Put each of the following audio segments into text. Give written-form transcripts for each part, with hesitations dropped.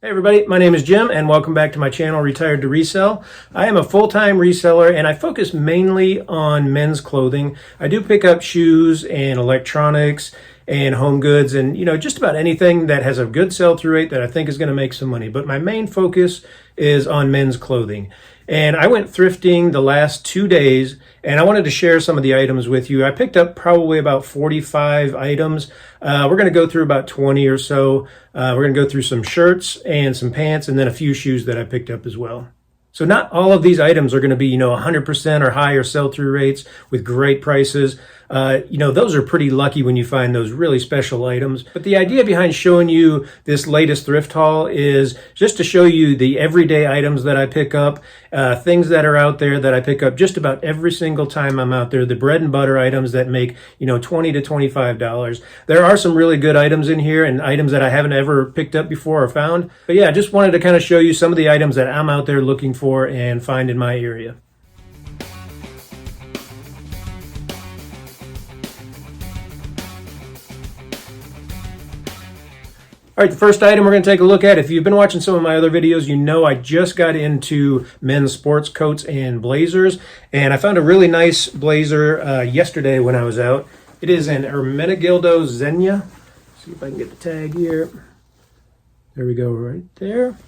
Hey everybody, my name is Jim and welcome back to my channel, Retired to Resell. I am a full-time reseller and I focus mainly on men's clothing. I do pick up shoes and electronics and home goods and just about anything that has a good sell-through rate that I think is going to make some money. But my main focus is on men's clothing. And I went thrifting the last 2 days and I wanted to share some of the items with you. I picked up probably about 45 items. We're going to go through about 20 or so. We're going to go through some shirts and some pants and then a few shoes that I picked up as well. So not all of these items are going to be, 100% or higher sell-through rates with great prices. Those are pretty lucky when you find those really special items. But the idea behind showing you this latest thrift haul is just to show you the everyday items that I pick up, things that are out there that I pick up just about every single time I'm out there, the bread and butter items that make, $20 to $25. There are some really good items in here and items that I haven't ever picked up before or found. But yeah, I just wanted to kind of show you some of the items that I'm out there looking for and find in my area. All right, the first item we're going to take a look at, if you've been watching some of my other videos, you know I just got into men's sports coats and blazers, and I found a really nice blazer yesterday when I was out. It is an Ermenegildo Zegna. See if I can get the tag here. There we go, right there.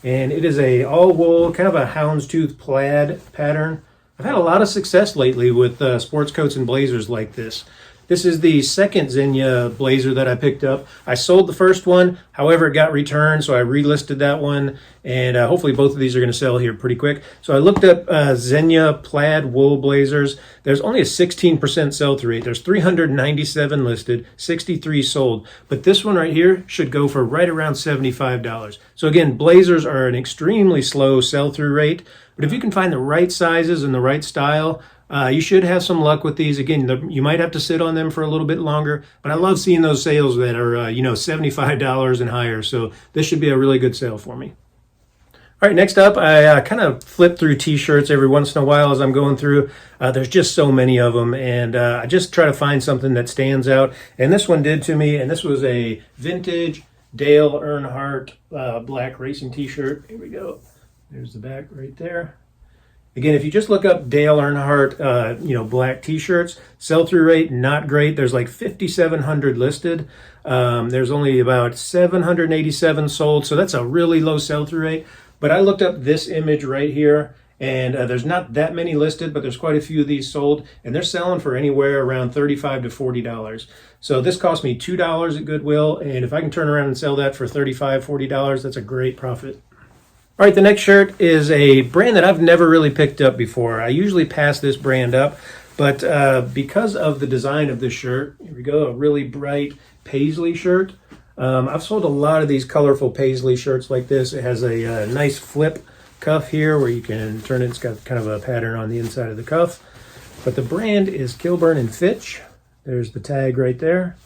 And it is a all wool, kind of a houndstooth plaid pattern. I've had a lot of success lately with sports coats and blazers like this. This is the second Zegna blazer that I picked up. I sold the first one, however, it got returned, so I relisted that one, and hopefully both of these are going to sell here pretty quick. So I looked up Zegna plaid wool blazers. There's only a 16% sell-through rate. There's 397 listed, 63 sold, but this one right here should go for right around $75. So again, blazers are an extremely slow sell-through rate, but if you can find the right sizes and the right style, you should have some luck with these. Again, you might have to sit on them for a little bit longer, but I love seeing those sales that are, $75 and higher. So this should be a really good sale for me. All right, next up, I kind of flip through t-shirts every once in a while as I'm going through. There's just so many of them, and I just try to find something that stands out. And this one did to me, and this was a vintage Dale Earnhardt black racing t-shirt. Here we go. There's the back right there. Again, if you just look up Dale Earnhardt, black t-shirts, sell-through rate, not great. There's like 5,700 listed. There's only about 787 sold, so that's a really low sell-through rate. But I looked up this image right here, and there's not that many listed, but there's quite a few of these sold, and they're selling for anywhere around $35 to $40. So this cost me $2 at Goodwill, and if I can turn around and sell that for $35, $40, that's a great profit. All right, the next shirt is a brand that I've never really picked up before. I usually pass this brand up, but because of the design of this shirt, here we go, a really bright paisley shirt. I've sold a lot of these colorful paisley shirts like this. It has a nice flip cuff here where you can turn it. It's got kind of a pattern on the inside of the cuff. But the brand is Kilburn & Fitch. There's the tag right there.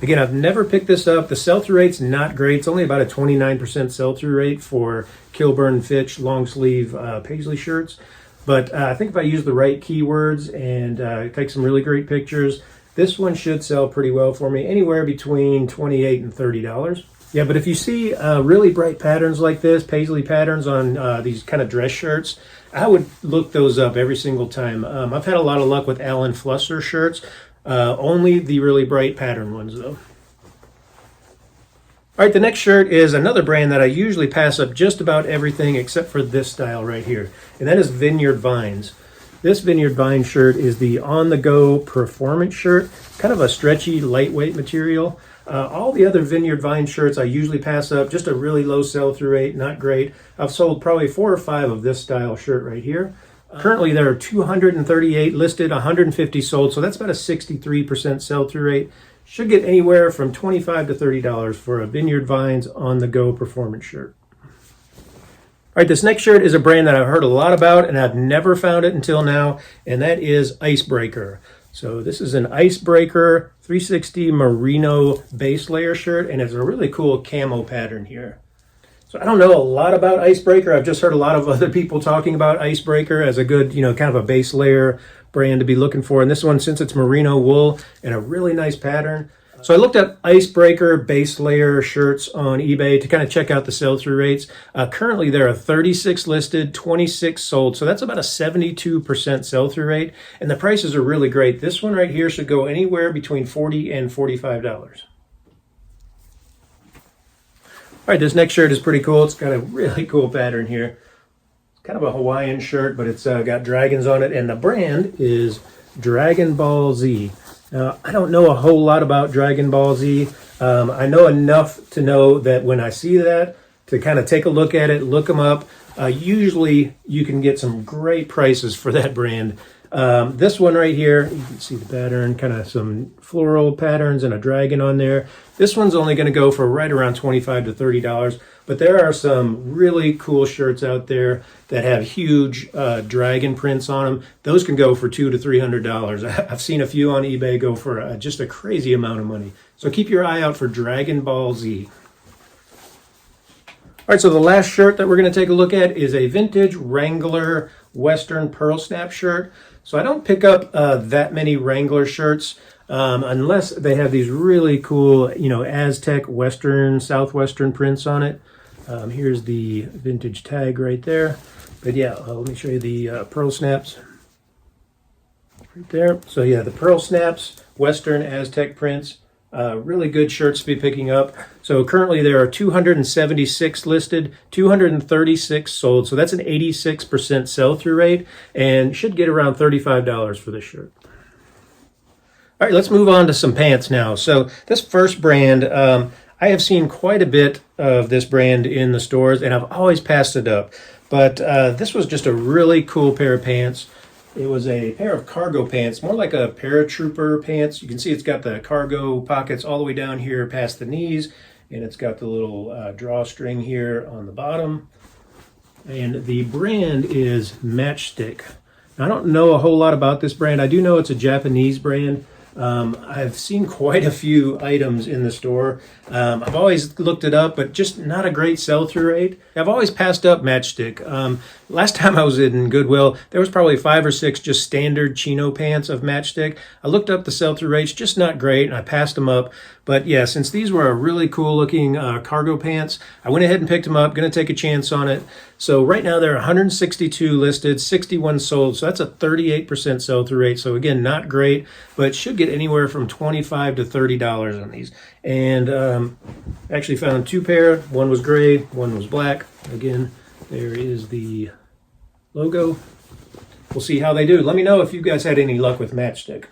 Again, I've never picked this up. The sell-through rate's not great. It's only about a 29% sell-through rate for Kilburn & Fitch long sleeve paisley shirts. But I think if I use the right keywords and take some really great pictures, this one should sell pretty well for me, anywhere between $28 and $30. Yeah, but if you see really bright patterns like this, paisley patterns on these kind of dress shirts, I would look those up every single time. I've had a lot of luck with Alan Flusser shirts. Only the really bright pattern ones, though. All right, the next shirt is another brand that I usually pass up just about everything except for this style right here, and that is Vineyard Vines. This Vineyard Vines shirt is the on-the-go performance shirt, kind of a stretchy, lightweight material. All the other Vineyard Vines shirts I usually pass up, just a really low sell-through rate, not great. I've sold probably 4 or 5 of this style shirt right here. Currently, there are 238 listed, 150 sold, so that's about a 63% sell-through rate. Should get anywhere from $25 to $30 for a Vineyard Vines on-the-go performance shirt. All right, this next shirt is a brand that I've heard a lot about, and I've never found it until now, and that is Icebreaker. So this is an Icebreaker 360 merino base layer shirt, and it's a really cool camo pattern here. So I don't know a lot about Icebreaker. I've just heard a lot of other people talking about Icebreaker as a good, kind of a base layer brand to be looking for. And this one, since it's merino wool and a really nice pattern, So I looked up icebreaker base layer shirts on eBay to kind of check out the sell-through rates. Currently, there are 36 listed, 26 sold. So that's about a 72% sell-through rate. And the prices are really great. This one right here should go anywhere between $40 and $45. All right, this next shirt is pretty cool. It's got a really cool pattern here. It's kind of a Hawaiian shirt, but it's got dragons on it. And the brand is Dragon Ball Z. Now, I don't know a whole lot about Dragon Ball Z. I know enough to know that when I see that, to kind of take a look at it, look them up. Usually you can get some great prices for that brand. This one right here, you can see the pattern, kind of some floral patterns and a dragon on there. This one's only going to go for right around $25 to $30. But there are some really cool shirts out there that have huge dragon prints on them. Those can go for $200 to $300. I've seen a few on eBay go for just a crazy amount of money. So keep your eye out for Dragon Ball Z. All right, so the last shirt that we're going to take a look at is a vintage Wrangler Western Pearl Snap shirt. So I don't pick up that many Wrangler shirts unless they have these really cool, Aztec Western, Southwestern prints on it. Here's the vintage tag right there. But yeah, let me show you the Pearl Snaps right there. So yeah, the Pearl Snaps, Western Aztec prints. Really good shirts to be picking up. So currently there are 276 listed, 236 sold. So that's an 86% sell-through rate and should get around $35 for this shirt. All right, let's move on to some pants now. So this first brand, I have seen quite a bit of this brand in the stores and I've always passed it up. But this was just a really cool pair of pants. It was a pair of cargo pants, more like a paratrooper pants. You can see it's got the cargo pockets all the way down here past the knees, and it's got the little drawstring here on the bottom. And the brand is Matchstick. Now, I don't know a whole lot about this brand. I do know it's a Japanese brand. I've seen quite a few items in the store. I've always looked it up, but just not a great sell-through rate. I've always passed up Matchstick. Last time I was in Goodwill, there was probably 5 or 6 just standard chino pants of Matchstick. I looked up the sell-through rates, just not great, and I passed them up. But yeah, since these were a really cool-looking cargo pants, I went ahead and picked them up. Going to take a chance on it. So right now there are 162 listed, 61 sold. So that's a 38% sell-through rate. So again, not great, but should get anywhere from $25 to $30 on these. And actually found 2 pair. One was gray, one was black. Again, there is the logo. We'll see how they do. Let me know if you guys had any luck with Matchstick.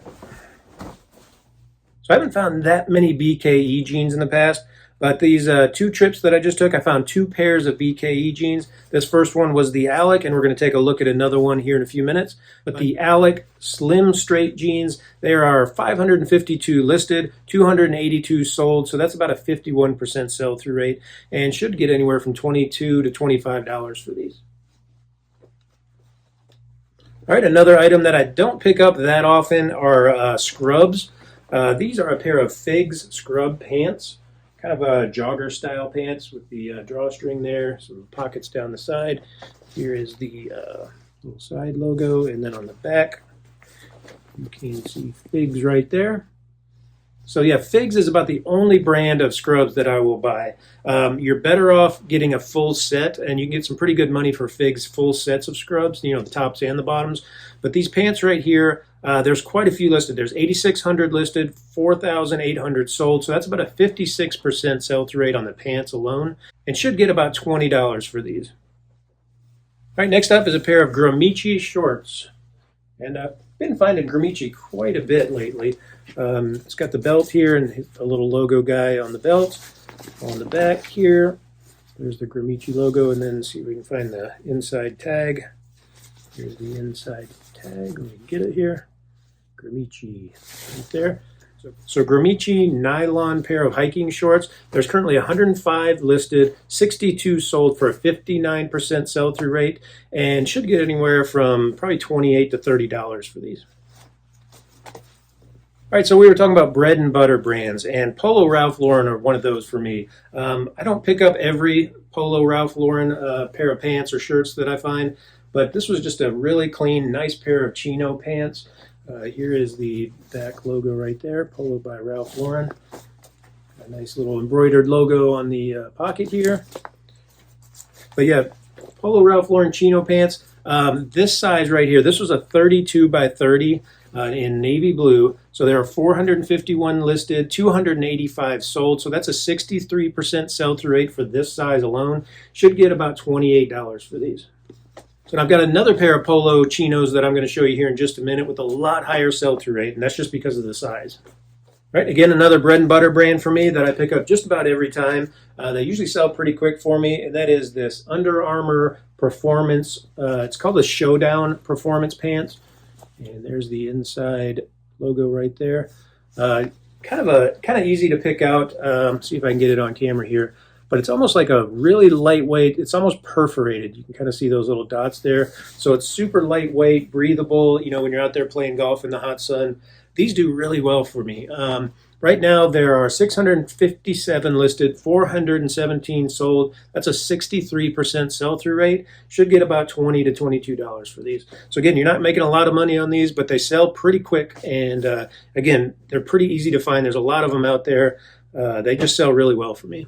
So I haven't found that many BKE jeans in the past, but these 2 trips that I just took, I found 2 pairs of BKE jeans. This first one was the Alec, and we're going to take a look at another one here in a few minutes. But the Alec Slim Straight jeans, there are 552 listed, 282 sold, so that's about a 51% sell-through rate, and should get anywhere from $22 to $25 for these. All right, another item that I don't pick up that often are scrubs. These are a pair of Figs scrub pants, kind of a jogger style pants with the drawstring there, some pockets down the side. Here is the little side logo, and then on the back you can see Figs right there. So yeah, Figs is about the only brand of scrubs that I will buy. You're better off getting a full set, and you can get some pretty good money for Figs full sets of scrubs, the tops and the bottoms. But these pants right here, there's quite a few listed. There's 8,600 listed, 4,800 sold. So that's about a 56% sell-through rate on the pants alone, and should get about $20 for these. All right, next up is a pair of Gramici shorts. And I've been finding Gramici quite a bit lately. It's got the belt here and a little logo guy on the belt. On the back here, there's the Gramici logo, and then see if we can find the inside tag. Here's the inside tag. Let me get it here. Gramici right there. So Gramici nylon pair of hiking shorts. There's currently 105 listed, 62 sold for a 59% sell-through rate, and should get anywhere from probably $28 to $30 for these. All right, so we were talking about bread and butter brands, and Polo Ralph Lauren are one of those for me. I don't pick up every Polo Ralph Lauren pair of pants or shirts that I find, but this was just a really clean, nice pair of chino pants. Here is the back logo right there, Polo by Ralph Lauren. A nice little embroidered logo on the pocket here. But yeah, Polo Ralph Lauren chino pants. This size right here, this was a 32 by 30 in navy blue. So there are 451 listed, 285 sold. So that's a 63% sell-through rate for this size alone. Should get about $28 for these. So I've got another pair of polo chinos that I'm going to show you here in just a minute with a lot higher sell-through rate, and that's just because of the size. Right, again, another bread and butter brand for me that I pick up just about every time. They usually sell pretty quick for me, and that is this Under Armour Performance. It's called the Showdown Performance Pants, and there's the inside logo right there. Kind of easy to pick out. See if I can get it on camera here. But it's almost like a really lightweight, it's almost perforated. You can kind of see those little dots there. So it's super lightweight, breathable, you know, when you're out there playing golf in the hot sun. These do really well for me. Right now there are 657 listed, 417 sold. That's a 63% sell-through rate. Should get about $20 to $22 for these. So again, you're not making a lot of money on these, but they sell pretty quick. And again, they're pretty easy to find. There's a lot of them out there. They just sell really well for me.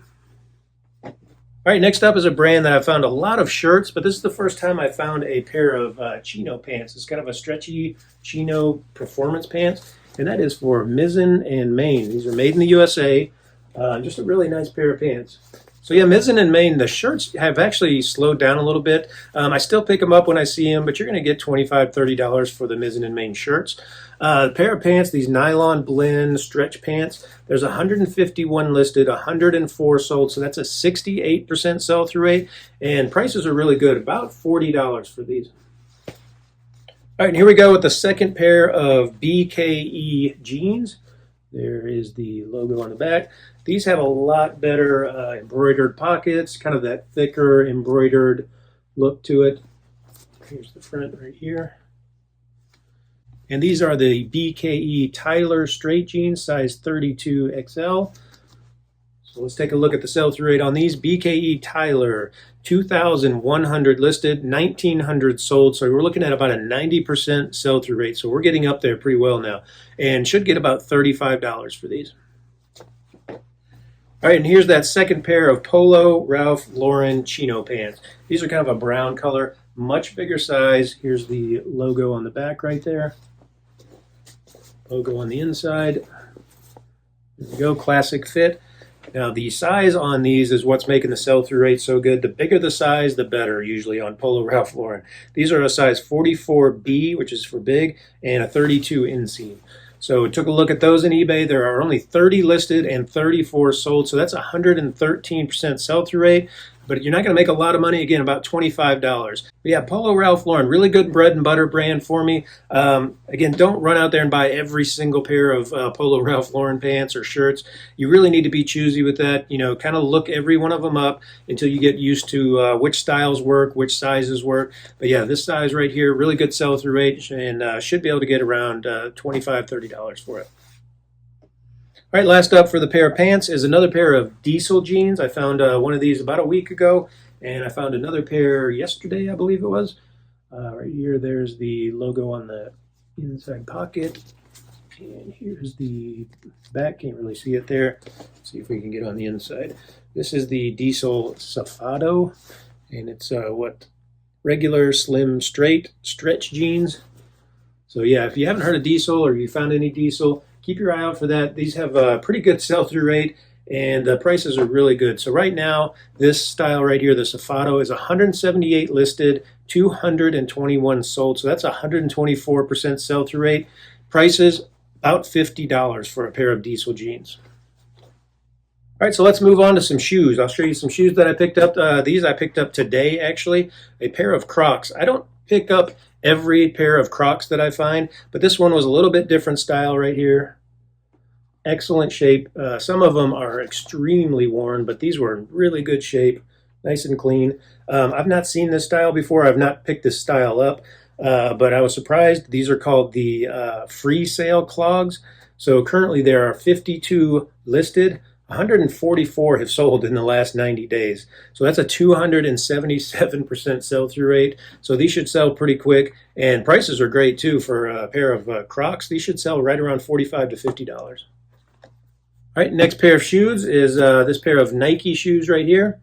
All right, next up is a brand that I found a lot of shirts, but this is the first time I found a pair of chino pants. It's kind of a stretchy chino performance pants, and that is for Mizzen and Main. These are made in the USA. Just a really nice pair of pants. So yeah, Mizzen and Main, the shirts have actually slowed down a little bit. I still pick them up when I see them, but you're going to get $25, $30 for the Mizzen and Main shirts. Pair of pants, these nylon blend stretch pants, there's 151 listed, 104 sold, so that's a 68% sell-through rate, and prices are really good, about $40 for these. All right, and here we go with the second pair of BKE jeans. There is the logo on the back. These have a lot better embroidered pockets, kind of that thicker embroidered look to it. Here's the front right here. And these are the BKE Tyler straight jeans, size 32XL. So let's take a look at the sell-through rate on these. BKE Tyler, 2,100 listed, 1,900 sold. So we're looking at about a 90% sell-through rate. So we're getting up there pretty well now. And should get about $35 for these. All right, and here's that second pair of Polo Ralph Lauren chino pants. These are kind of a brown color, much bigger size. Here's the logo on the back right there. Logo on the inside. There we go, classic fit. Now the size on these is what's making the sell-through rate so good. The bigger the size, the better usually on Polo Ralph Lauren. These are a size 44B, which is for big, and a 32 inseam. So took a look at those in eBay. There are only 30 listed and 34 sold. So that's a 113% sell-through rate. But you're not going to make a lot of money, again, about $25. But yeah, Polo Ralph Lauren, really good bread and butter brand for me. Again, don't run out there and buy every single pair of Polo Ralph Lauren pants or shirts. You really need to be choosy with that. You know, kind of look every one of them up until you get used to which styles work, which sizes work. But yeah, this size right here, really good sell-through rate, and should be able to get around $25, $30 for it. All right, last up for the pair of pants is another pair of diesel jeans. I found one of these about a week ago, and I found another pair yesterday, I believe it was. Right here, there's the logo on the inside pocket. And here's the back, can't really see it there. Let's see if we can get on the inside. This is the Diesel Safado, and it's regular, slim, straight stretch jeans. So yeah, if you haven't heard of Diesel or you found any Diesel, keep your eye out for that. These have a pretty good sell-through rate, and the prices are really good. So right now, this style right here, the Safado, is 178 listed, 221 sold. So that's a 124% sell-through rate. Prices, about $50 for a pair of diesel jeans. All right, so let's move on to some shoes. I'll show you some shoes that I picked up. These I picked up today, actually. A pair of Crocs. I don't pick up every pair of Crocs that I find, but this one was a little bit different style right here. Excellent shape. Some of them are extremely worn, but these were in really good shape, nice and clean. I've not seen this style before. I've not picked this style up, but I was surprised. These are called the free sale clogs. So currently there are 52 listed, 144 have sold in the last 90 days. So that's a 277% sell-through rate. So these should sell pretty quick. And prices are great too for a pair of Crocs. These should sell right around $45 to $50. All right, next pair of shoes is this pair of Nike shoes right here.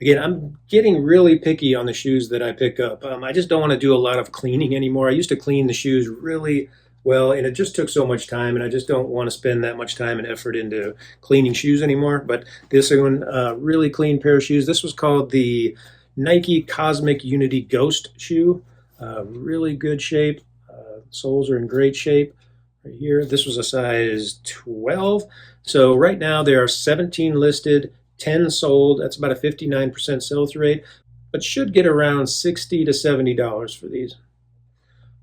Again, I'm getting really picky on the shoes that I pick up. I just don't want to do a lot of cleaning anymore. I used to clean the shoes really well, and it just took so much time, and I just don't want to spend that much time and effort into cleaning shoes anymore. But this one, really clean pair of shoes. This was called the Nike Cosmic Unity Ghost shoe. Really good shape. Soles are in great shape right here. This was a size 12. So right now there are 17 listed, 10 sold. That's about a 59% sell-through rate, but should get around $60 to $70 for these.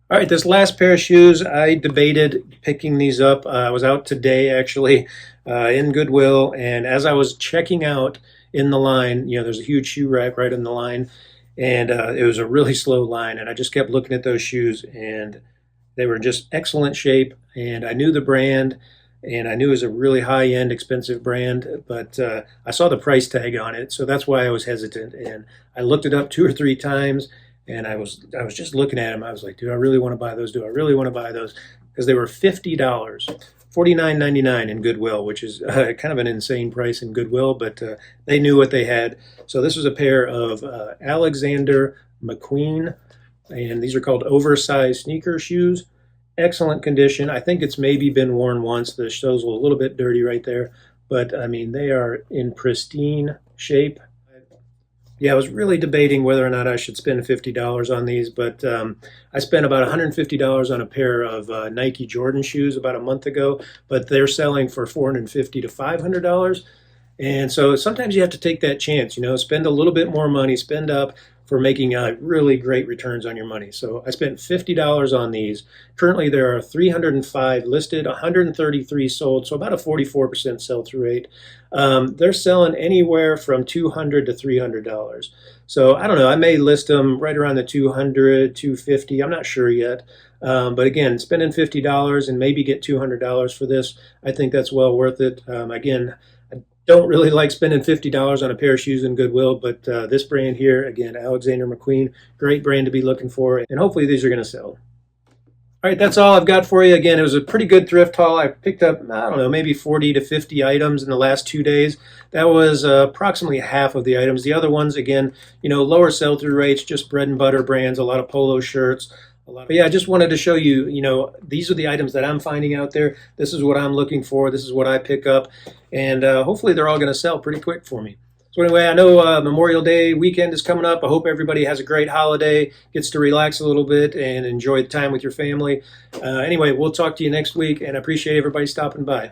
All right, this last pair of shoes, I debated picking these up. I was out today actually in Goodwill, and as I was checking out in the line, there's a huge shoe rack right in the line, and it was a really slow line, and I just kept looking at those shoes, and they were in just excellent shape, and I knew the brand, and I knew it was a really high-end, expensive brand, but I saw the price tag on it, so that's why I was hesitant, and I looked it up 2 or 3 times, and I was just looking at them. I was like, do I really want to buy those? Do I really want to buy those? Because they were $50, $49.99 in Goodwill, which is kind of an insane price in Goodwill, but they knew what they had. So this was a pair of Alexander McQueen, and these are called oversized sneaker shoes. Excellent condition. I think it's maybe been worn once. The soles were a little bit dirty right there, but I mean, they are in pristine shape. Yeah, I was really debating whether or not I should spend $50 on these, but I spent about $150 on a pair of Nike Jordan shoes about a month ago, but they're selling for $450 to $500. And so sometimes you have to take that chance, spend a little bit more money, spend up for making really great returns on your money. So I spent $50 on these. Currently there are 305 listed, 133 sold, so about a 44% sell-through rate. They're selling anywhere from $200 to $300. So I don't know, I may list them right around the $200, $250, I'm not sure yet. But again, spending $50 and maybe get $200 for this, I think that's well worth it. Again, don't really like spending $50 on a pair of shoes in Goodwill, but this brand here, again, Alexander McQueen, great brand to be looking for, and hopefully these are going to sell. All right, that's all I've got for you. Again, it was a pretty good thrift haul. I picked up, I don't know, maybe 40 to 50 items in the last 2 days. That was approximately half of the items. The other ones, again, lower sell-through rates, just bread and butter brands, a lot of polo shirts. But yeah, I just wanted to show you, these are the items that I'm finding out there. This is what I'm looking for. This is what I pick up. And hopefully they're all going to sell pretty quick for me. So anyway, I know Memorial Day weekend is coming up. I hope everybody has a great holiday, gets to relax a little bit and enjoy the time with your family. Anyway, we'll talk to you next week, and I appreciate everybody stopping by.